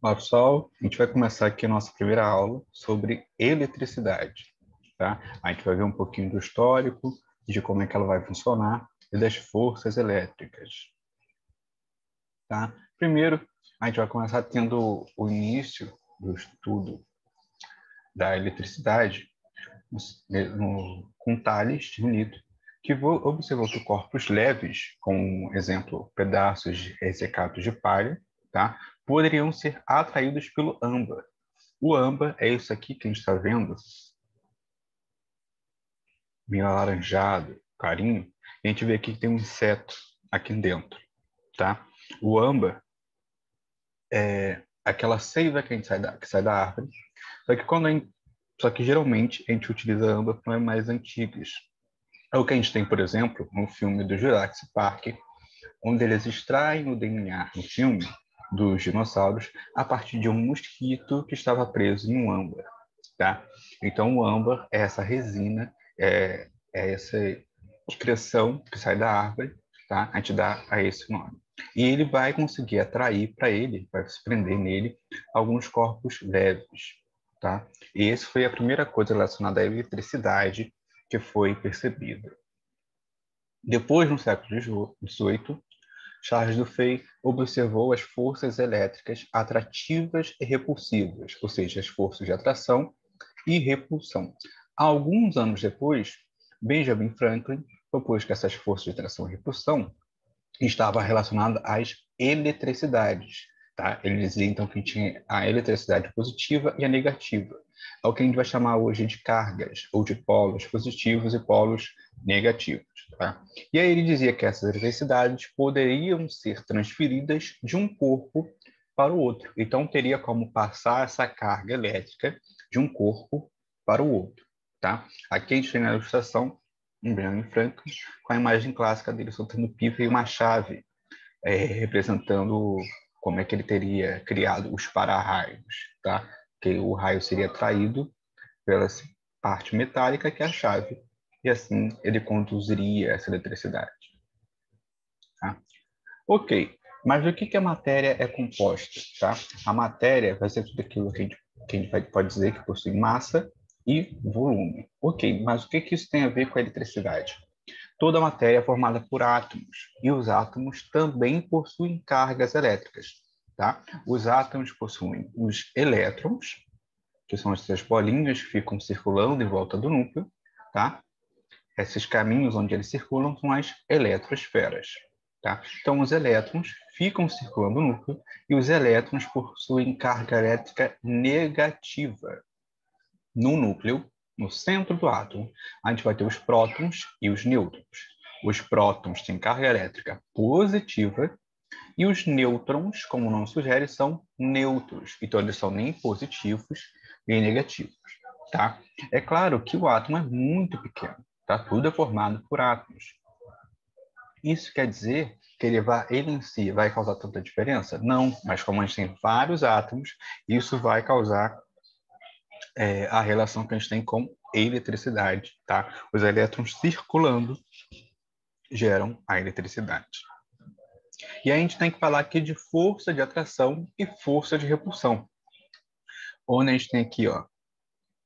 Olá, pessoal. A gente vai começar aqui a nossa primeira aula sobre eletricidade, tá? A gente vai ver um pouquinho do histórico, de como é que ela vai funcionar e das forças elétricas, tá? Primeiro, a gente vai começar tendo o início do estudo da eletricidade com Thales de Newton, que observou que corpos leves, como exemplo, pedaços ressecados de palha, tá? Poderiam ser atraídos pelo âmbar. O âmbar é isso aqui que a gente está vendo, meio alaranjado, clarinho. E a gente vê aqui que tem um inseto aqui dentro, tá? O âmbar é aquela seiva que que sai da árvore, só que geralmente a gente utiliza âmbar para mais antigas. É o que a gente tem, por exemplo, no filme do Jurassic Park, onde eles extraem o DNA no filme dos dinossauros a partir de um mosquito que estava preso em um âmbar, tá? Então, o âmbar é essa resina, é essa excreção que sai da árvore, tá? A gente dá a esse nome. E ele vai conseguir atrair para ele, vai se prender nele, alguns corpos leves, tá? E essa foi a primeira coisa relacionada à eletricidade que foi percebida. Depois, no século XVIII, Charles Dufay observou as forças elétricas atrativas e repulsivas, ou seja, as forças de atração e repulsão. Alguns anos depois, Benjamin Franklin propôs que essas forças de atração e repulsão estavam relacionadas às eletricidades. Tá? Ele dizia, então, que tinha a eletricidade positiva e a negativa. É o que a gente vai chamar hoje de cargas, ou de polos positivos e polos negativos. Tá? E aí ele dizia que essas eletricidades poderiam ser transferidas de um corpo para o outro. Então, teria como passar essa carga elétrica de um corpo para o outro. Tá? Aqui a gente tem na ilustração um Benjamin Franklin com a imagem clássica dele soltando pipa e uma chave, representando como é que ele teria criado os para-raios, tá? Que o raio seria atraído pela parte metálica que é a chave, e assim ele conduziria essa eletricidade. Tá? Ok, mas do que a matéria é composta? Tá? A matéria vai ser tudo aquilo que a gente pode dizer que possui massa e volume. Ok, mas o que isso tem a ver com a eletricidade? Toda a matéria é formada por átomos, e os átomos também possuem cargas elétricas. Tá? Os átomos possuem os elétrons, que são essas bolinhas que ficam circulando em volta do núcleo. Tá? Esses caminhos onde eles circulam são as eletrosferas. Tá? Então, os elétrons ficam circulando no núcleo e os elétrons possuem carga elétrica negativa. No núcleo, no centro do átomo, a gente vai ter os prótons e os nêutrons. Os prótons têm carga elétrica positiva e os nêutrons, como o nome sugere, são neutros. Então, eles são nem positivos nem negativos. Tá? É claro que o átomo é muito pequeno. Tá? Tudo é formado por átomos. Isso quer dizer que ele em si vai causar tanta diferença? Não, mas como a gente tem vários átomos, isso vai causar a relação que a gente tem com eletricidade. Tá? Os elétrons circulando geram a eletricidade. E aí a gente tem que falar aqui de força de atração e força de repulsão. Onde a gente tem aqui, ó,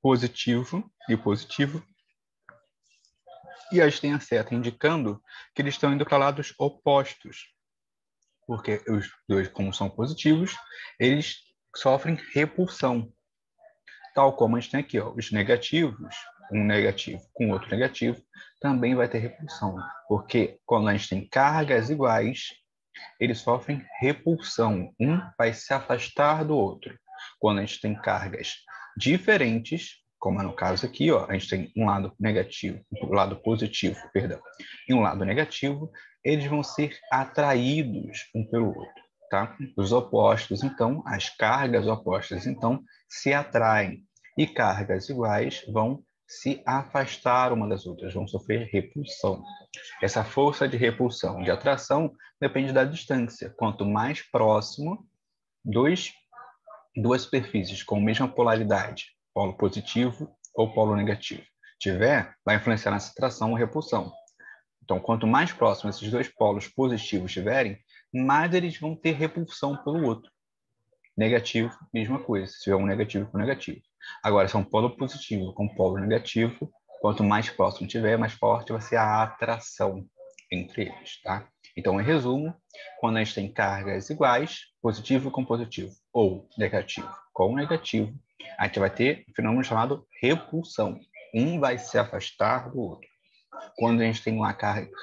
positivo e positivo, e a gente tem a seta indicando que eles estão indo para lados opostos, porque os dois, como são positivos, eles sofrem repulsão, tal como a gente tem aqui, ó, os negativos, um negativo com outro negativo, também vai ter repulsão, porque quando a gente tem cargas iguais, eles sofrem repulsão, um vai se afastar do outro. Quando a gente tem cargas diferentes, como é no caso aqui, ó, a gente tem um lado negativo, um lado positivo, perdão, e um lado negativo, eles vão ser atraídos um pelo outro, tá? Os opostos, então, as cargas opostas, então, se atraem, e cargas iguais vão se afastar uma das outras, vão sofrer repulsão. Essa força de repulsão, de atração, depende da distância. Quanto mais próximo, duas superfícies com a mesma polaridade, polo positivo ou polo negativo, tiver, vai influenciar nessa atração ou repulsão. Então, quanto mais próximo esses dois polos positivos estiverem, mais eles vão ter repulsão pelo outro. Negativo, mesma coisa, se tiver um negativo com negativo. Agora, se é um polo positivo com polo negativo, quanto mais próximo tiver, mais forte vai ser a atração entre eles, tá? Então, em resumo, quando a gente tem cargas iguais, positivo com positivo, ou negativo com negativo, a gente vai ter um fenômeno chamado repulsão. Um vai se afastar do outro. Quando a gente tem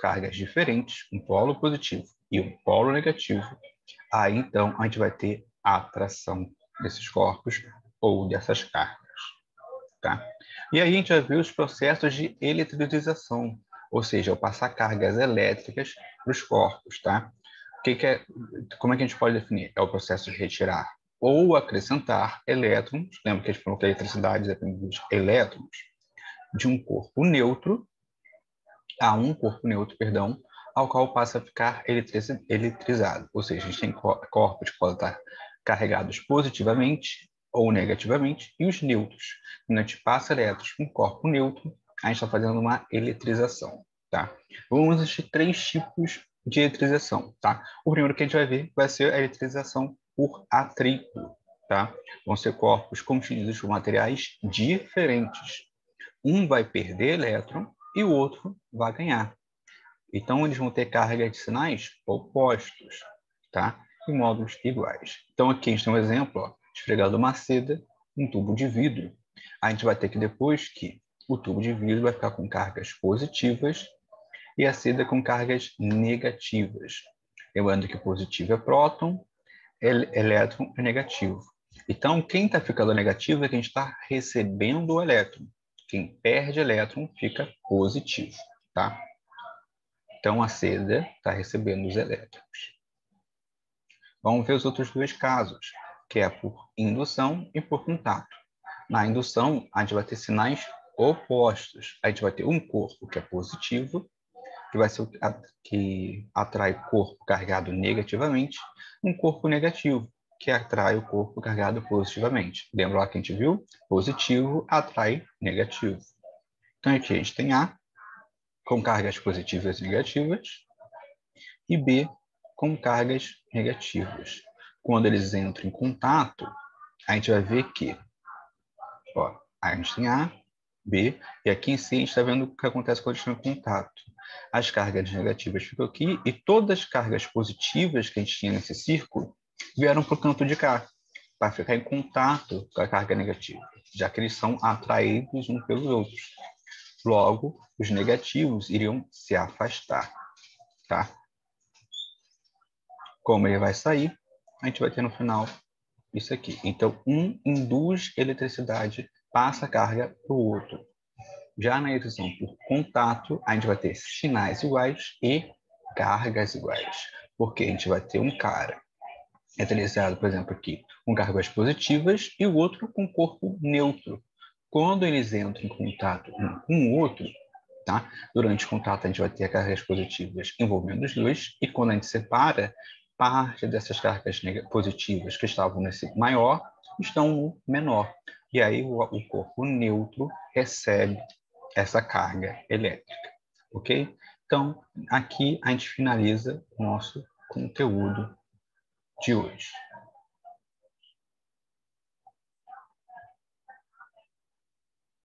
cargas diferentes, um polo positivo e um polo negativo, aí então a gente vai ter a atração desses corpos ou dessas cargas, tá? E aí a gente vai ver os processos de eletrização, ou seja, eu passar cargas elétricas para os corpos, tá? Como é que a gente pode definir? É o processo de retirar ou acrescentar elétrons, lembra que a gente falou que a eletricidade depende dos elétrons, de um corpo neutro a um corpo neutro, perdão, ao qual passa a ficar eletrizado. Ou seja, a gente tem corpos que podem estar carregados positivamente ou negativamente, e os neutros. Quando a gente passa elétrons para um corpo neutro, a gente está fazendo uma eletrização, tá? Vamos existir três tipos de eletrização, tá? O primeiro que a gente vai ver vai ser a eletrização por atrito, tá? Vão ser corpos constituídos por materiais diferentes. Um vai perder elétron e o outro vai ganhar. Então, eles vão ter carga de sinais opostos, tá? Em módulos iguais. Então, aqui a gente tem um exemplo, ó, esfregado uma seda, um tubo de vidro. A gente vai ter que depois que o tubo de vidro vai ficar com cargas positivas e a seda com cargas negativas. Lembrando que positivo é próton, elétron é negativo. Então, quem está ficando negativo é quem está recebendo o elétron. Quem perde elétron fica positivo, tá? Então, a seda está recebendo os elétrons. Vamos ver os outros dois casos, que é por indução e por contato. Na indução, a gente vai ter sinais opostos. A gente vai ter um corpo que é positivo, que vai ser o que atrai corpo carregado negativamente, um corpo negativo, que atrai o corpo carregado positivamente. Lembra lá que a gente viu? Positivo atrai negativo. Então, aqui a gente tem A com cargas positivas e negativas e B com cargas negativas. Quando eles entram em contato, a gente vai ver que ó, a gente tem A, B, e aqui em si a gente está vendo o que acontece quando eles estão em contato. As cargas negativas ficam aqui e todas as cargas positivas que a gente tinha nesse círculo vieram para o canto de cá, para ficar em contato com a carga negativa, já que eles são atraídos uns pelos outros. Logo, os negativos iriam se afastar, tá? Como ele vai sair, a gente vai ter no final isso aqui. Então, um induz eletricidade, passa a carga para o outro. Já na eletrização por contato, a gente vai ter sinais iguais e cargas iguais. Porque a gente vai ter um cara eletrizado, por exemplo, aqui, com cargas positivas e o outro com corpo neutro. Quando eles entram em contato um com o outro, tá? Durante o contato, a gente vai ter cargas positivas envolvendo os dois, e quando a gente separa, parte dessas cargas positivas que estavam nesse maior estão no menor. E aí o corpo neutro recebe essa carga elétrica, ok? Então, aqui a gente finaliza o nosso conteúdo de hoje.